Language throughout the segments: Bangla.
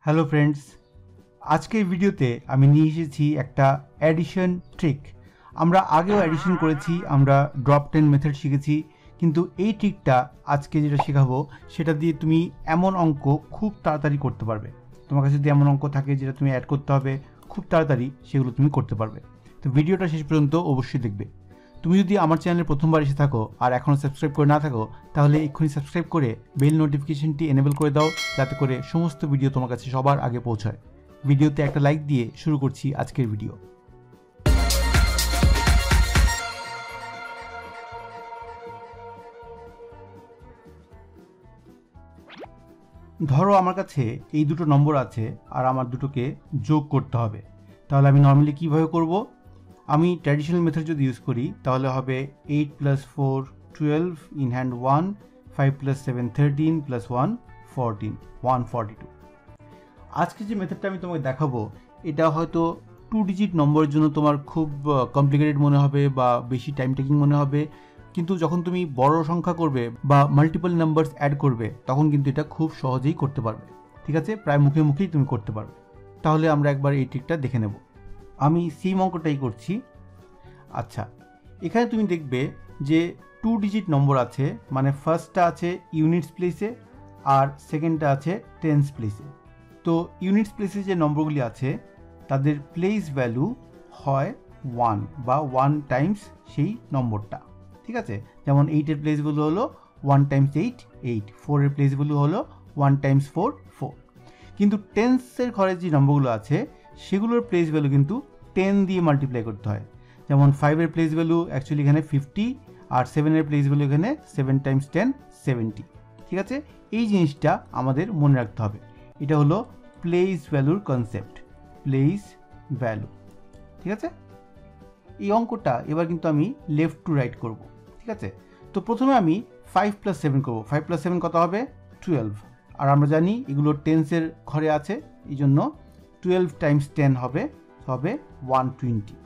হ্যালো ফ্রেন্ডস, আজকের ভিডিওতে আমি নিয়ে এসেছি একটা অ্যাডিশন ট্রিক। আমরা আগেও অ্যাডিশন করেছি, আমরা ড্রপ 10 মেথড শিখেছি, কিন্তু এই ট্রিকটা আজকে যেটা শেখাবো সেটা দিয়ে তুমি এমন অঙ্ক খুব তাড়াতাড়ি করতে পারবে। তোমার কাছে যদি এমন অঙ্ক থাকে যেটা তুমি অ্যাড করতে হবে খুব তাড়াতাড়ি, সেগুলো তুমি করতে পারবে। তো ভিডিওটা শেষ পর্যন্ত অবশ্যই দেখবে। তুমি যদি আমার চ্যানেলে প্রথমবার এসে থাকো আর এখনও সাবস্ক্রাইব করে না থাকো, তাহলে এক্ষুনি সাবস্ক্রাইব করে বেল নোটিফিকেশনটি এনেবল করে দাও, যাতে করে সমস্ত ভিডিও তোমার কাছে সবার আগে পৌঁছায়। ভিডিওতে একটা লাইক দিয়ে শুরু করছি আজকের ভিডিও। ধরো আমার কাছে এই দুটো নম্বর আছে আর আমার দুটোকে যোগ করতে হবে। তাহলে আমি নর্মালি কীভাবে করব? আমি ট্র্যাডিশনাল মেথড যদি ইউজ করি তাহলে হবে 8 + 4 12 ইন হ্যান্ড 1, 5 + 7 13 + 1 14 142। আজকে যে মেথডটা আমি তোমাকে দেখাবো এটা হয়তো 2 ডিজিট নম্বরের জন্য তোমার খুব কমপ্লিকেটেড মনে হবে বা বেশি টাইম টেকিং মনে হবে, কিন্তু যখন তুমি বড় সংখ্যা করবে বা মাল্টিপল নাম্বারস অ্যাড করবে তখন কিন্তু এটা খুব সহজেই করতে পারবে। ঠিক আছে, প্রায় মুখে মুখেই তুমি করতে পারবে। তাহলে আমরা একবার এই ট্রিকটা দেখে নেব। আমি সেম অঙ্কটাই করছি। আচ্ছা, এখানে তুমি দেখবে যে 2 ডিজিট নম্বর আছে, মানে ফার্স্টটা আছে ইউনিটস প্লেসে আর সেকেন্ডটা আছে টেন্স প্লেসে। তো ইউনিটস প্লেসে যে নম্বরগুলি আছে তাদের প্লেস ভ্যালু হয় 1 বা 1 টাইমস সেই নম্বরটা। ঠিক আছে, যেমন 8-এর প্লেস ভ্যালু হলো 1 টাইমস 8 8, 4-এর প্লেস ভ্যালু হলো 1 টাইমস 4 4। কিন্তু টেন্সের ঘরে যে নম্বরগুলো আছে সেগুলোর প্লেস ভ্যালু কিন্তু 10 দিয়ে মাল্টিপ্লাই করতে হয়। যেমন 5-এর প্লেস ভ্যালু অ্যাকচুয়ালি এখানে 50 আর 7-এর প্লেস ভ্যালু এখানে 7 টাইমস 10 70। ঠিক আছে, এই জিনিসটা আমাদের মনে রাখতে হবে। এটা হলো প্লেস ভ্যালুর কনসেপ্ট, প্লেস ভ্যালু। ঠিক আছে, এই অঙ্কটা এবার কিন্তু আমি লেফট টু রাইট করব। ঠিক আছে, তো প্রথমে আমি 5 + 7 করব। 5 + 7 কত হবে? 12। আর আমরা জানি এগুলো টেন্সের ঘরে আছে, এই জন্য 12 টাইমস 10 হবে 120।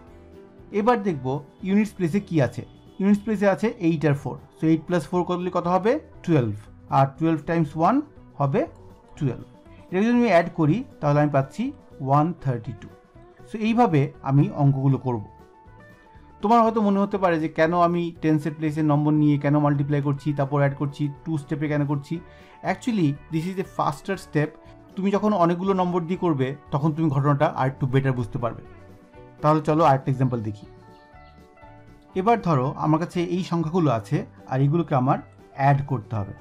এবার দেখব ইউনিটস প্লেসে কি আছে। ইউনিটস প্লেসে আছে 8 আর 4, সো 8 + 4 করলে কত হবে? 12। আর 12 টাইমস 1 হবে 12। এটা যদি আমি অ্যাড করি তাহলে আমি পাচ্ছি 132। সো এইভাবে আমি অঙ্কগুলো করব। তোমার হয়তো মনে হতে পারে যে কেন আমি টেন্সের প্লেসের নম্বর নিয়ে কেন মাল্টিপ্লাই করছি, তারপর অ্যাড করছি, 2 স্টেপে কেন করছি। Actually this is a ফাস্টার step. তুমি যখন অনেকগুলো নম্বর দিয়ে করবে তখন তুমি ঘটনাটা আর একটু বেটার বুঝতে পারবে। তাহলে চলো আরেকটা এক্সাম্পল দেখি। এবার ধরো আমার কাছে এই সংখ্যাগুলো আছে আর এগুলোকে আমার অ্যাড করতে হবে।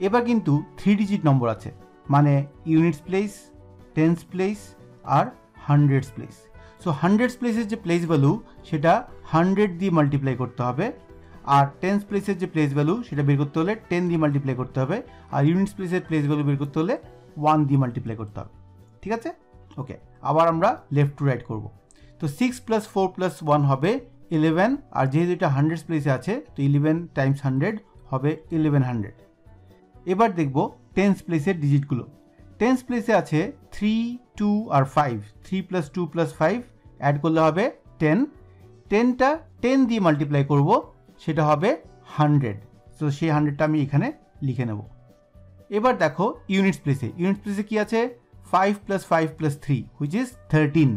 এবার কিন্তু 3 ডিজিট নম্বর আছে, মানে ইউনিটস প্লেস, টেন্স প্লেস আর হান্ড্রেডস প্লেস। সো হান্ড্রেডস প্লেসের যে প্লেস ভ্যালু সেটা 100 দিয়ে মাল্টিপ্লাই করতে হবে, আর টেন্স প্লেসের যে প্লেস ভ্যালু সেটা বের করতে হলে 10 দিয়ে মাল্টিপ্লাই করতে হবে, আর ইউনিটস প্লেসের প্লেস ভ্যালু বের করতে হলে 1 দিয়ে মাল্টিপ্লাই করতে হবে। ঠিক আছে, ওকে। আবার আমরা লেফট টু রাইট করব। তো 6 + 4 + 1 হবে 11, আর যেহেতু এটা হান্ড্রেডস প্লেসে আছে তো 11 টাইমস 100 হবে 1100। এবার দেখব টেন্স প্লেসের ডিজিটগুলো। টেন্স প্লেসে আছে 3, 2 আর 5। 3 + 2 + 5 অ্যাড করলে হবে 10। 10টা 10 দিয়ে মাল্টিপ্লাই করব, সেটা হবে 100। সো সেই 100টা আমি এখানে লিখে নেব। এবার দেখো ইউনিটস প্লেসে। ইউনিটস প্লেসে কি আছে? 5 + 5 + 3 হুইচ ইজ 13।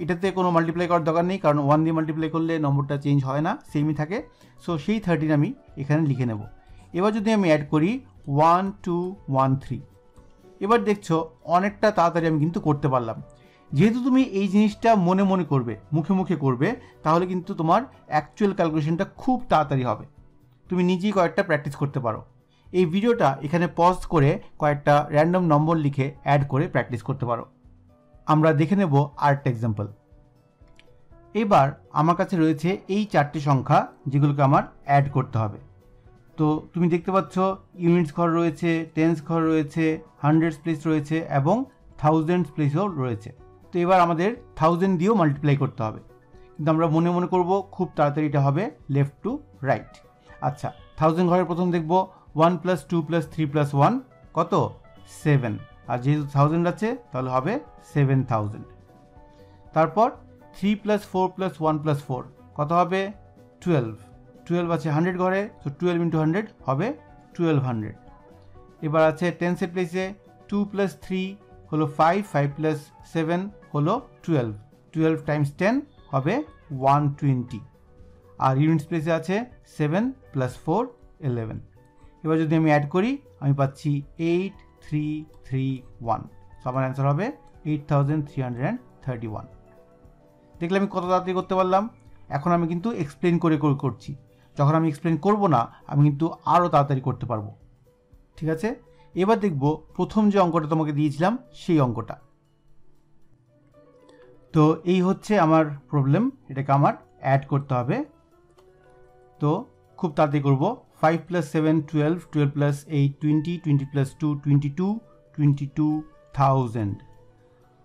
এটাতে কোনো মাল্টিপ্লাই করার দরকার নেই, কারণ 1 দিয়ে মাল্টিপ্লাই করলে নম্বরটা চেঞ্জ হয় না, সেমই থাকে। সো সেই 13 আমি এখানে লিখে নেব। এবার যদি আমি অ্যাড করি 1 2 1 3, এবার দেখছো অনেকটা তাড়াতাড়ি আমি কিন্তু করতে পারলাম। যেহেতু তুমি এই জিনিসটা মনে মনে করবে, মুখে মুখে করবে, তাহলে কিন্তু তোমার অ্যাকচুয়াল ক্যালকুলেশনটা খুব তাড়াতাড়ি হবে। তুমি নিজেই কয়েকটা প্র্যাকটিস করতে পারো। এই ভিডিওটা এখানে পজ করে কয়েকটা র্যান্ডম নম্বর লিখে অ্যাড করে প্র্যাকটিস করতে পারো। আমরা দেখে নেব আরেকটা এক্সাম্পল। এবার আমার কাছে রয়েছে এই 4টে সংখ্যা যেগুলোকে আমার অ্যাড করতে হবে। তো তুমি দেখতে পাচ্ছ ইউনিটস ঘর রয়েছে, টেন্স ঘর রয়েছে, হান্ড্রেডস প্লেস রয়েছে এবং থাউজেন্ডস প্লেসও রয়েছে। তো এবার আমাদের 1000 দিয়েও মাল্টিপ্লাই করতে হবে, কিন্তু আমরা মনে মনে করব, খুব তাড়াতাড়ি এটা হবে লেফট টু রাইট। আচ্ছা, 1000 ঘরের প্রথম দেখব 1 + 2 + 3 + 1 কত? 7। আর যেহেতু 1000 আছে তাহলে হবে 7000। তারপর 3 + 4 + 1 + 4 কত হবে? 12। 12 আছে 100 ঘরে, তো 12 × 100 হবে 1200। এবার আছে টেন্সের প্লেসে 2 + 3 হলো 5, 5 প্লাস 7 হলো 12, 12 টাইমস 10 হবে 120, আর ইউনিটস প্লেসে আছে 7 প্লাস 4 11। এবার যদি আমি অ্যাড করি আমি পাচ্ছি 8331, সো আমার অ্যান্সার হবে 8331। দেখলে আমি কত তাড়াতাড়ি করতে পারলাম। এখন আমি কিন্তু এক্সপ্লেন করে করছি, যখন আমি এক্সপ্লেন করব না আমি কিন্তু আরও তাড়াতাড়ি করতে পারবো। ঠিক আছে, এবার দেখব প্রথম যে অঙ্কটা তোমাকে দিয়েছিলাম সেই অঙ্কটা। তো এই হচ্ছে আমার প্রবলেম, এটাকে আমার অ্যাড করতে হবে। তো খুব তাড়াতাড়ি করব। 5 প্লাস 7 12, 12 প্লাস 8 20, 20 প্লাস 2 22, 22,000,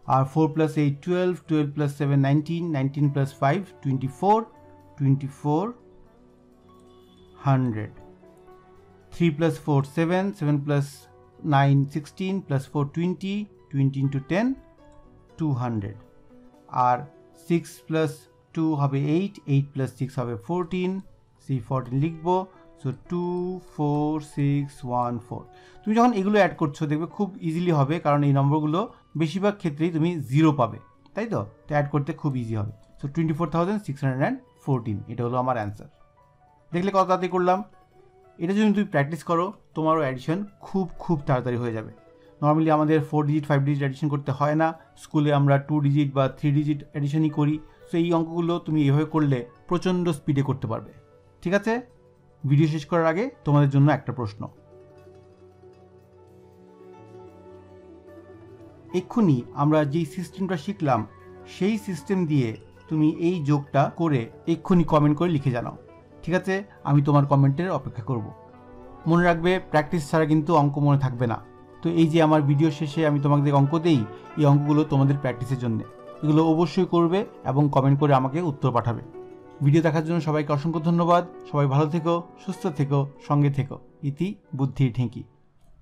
আর 4 plus 8 12, 12 plus 7 19, 19 plus 5 24, 2400, 3 plus 4 7, 7 plus 9 16, plus 4 20, 20 into 10 200, আর 6 plus 2 হবে 8, 8 plus 6 হবে 14, সেই 14 লিখবো। সো 24614। তুমি যখন এগুলো অ্যাড করছো দেখবে খুব ইজিলি হবে, কারণ এই নম্বরগুলো বেশিরভাগ ক্ষেত্রেই তুমি 0 পাবে, তাই তো অ্যাড করতে খুব ইজি হবে। সো 24,614, এটা হলো আমার অ্যান্সার। দেখলে কত তাড়াতাড়ি করলাম। এটা যদি তুমি প্র্যাকটিস করো তোমারও অ্যাডিশন খুব তাড়াতাড়ি হয়ে যাবে। নর্মালি আমাদের 4 ডিজিট 5 ডিজিট অ্যাডিশন করতে হয় না, স্কুলে আমরা 2 ডিজিট বা 3 ডিজিট অ্যাডিশনই করি। সো এই অঙ্কগুলো তুমি এভাবে করলে প্রচণ্ড স্পিডে করতে পারবে। ঠিক আছে, ভিডিও শেষ করার আগে তোমাদের জন্য একটা প্রশ্ন। এক্ষুনি আমরা যেই সিস্টেমটা শিখলাম সেই সিস্টেম দিয়ে তুমি এই যোগটা করে এক্ষুনি কমেন্ট করে লিখে জানাও। ঠিক আছে, আমি তোমার কমেন্টের অপেক্ষা করব। মনে রাখবে প্র্যাকটিস ছাড়া কিন্তু অঙ্ক মনে থাকবে না। তো এই যে আমার ভিডিও শেষে আমি তোমাদের অঙ্ক দেই, এই অঙ্কগুলো তোমাদের প্র্যাকটিসের জন্য, এগুলো অবশ্যই করবে এবং কমেন্ট করে আমাকে উত্তর পাঠাবে। ভিডিও দেখার জন্য সবাইকে অসংখ্য ধন্যবাদ। সবাই ভালো থেকো, সুস্থ থেকো, সঙ্গে থেকো। ইতি বুদ্ধির ঢেঁকি।